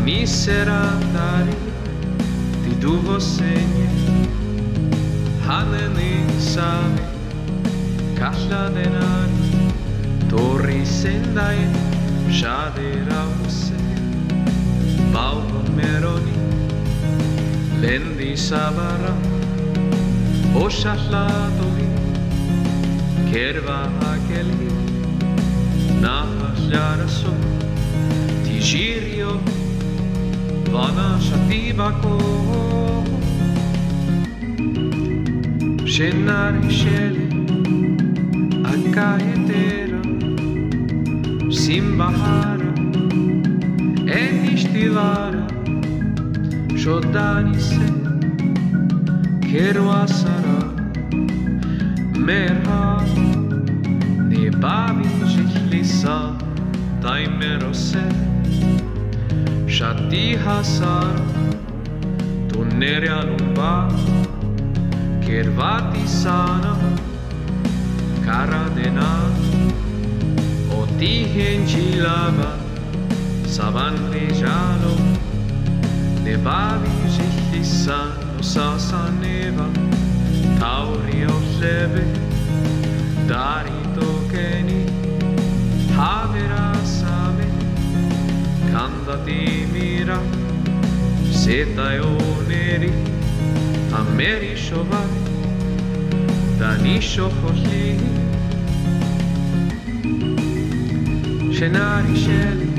Miserandari ti duvo segne Haneni save Kahla denari Torri sendae Shadera use Bauno meroni Lendi sabara Oshallatovi Kerva hakeli Nahasharaso Tigirio Vana shativako Scenari scele Akaetera Simbahara Enishtivara Shodani se Keruasara Merha Nebavi Jichlisa Taimerose Shati hasar Tunnerea lumba Kervati sana Karadena Oti hencilava Savan rejalo Nebavi Jichisano sasaneva Tauri osleve Dari tokeni Havera same Candati mira Seta e oneri Ameri shovari Dani shocholi Scenari sceli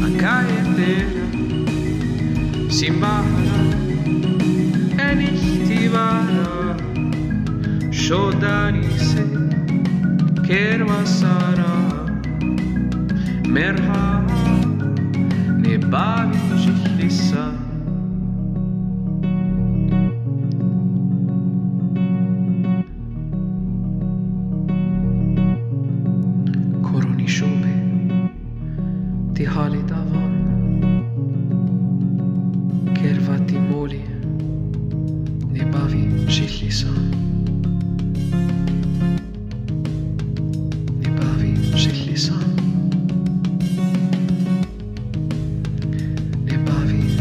Akaetera Simbahara Enishtivara Shodani se Kervasara Merha Nebavi Jichlisa Koroni shobe Tihali davan Kervati moli Nebavi Jichlisa Nebavi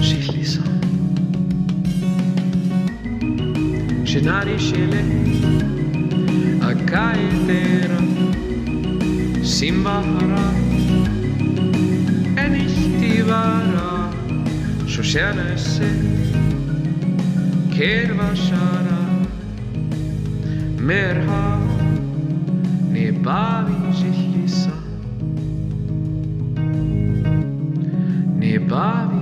Jichlisa Scenari scele Akaetera Simbahara Enishtivara Shoshana se Kervashara Merha Nebavi Jichlisa Nebavi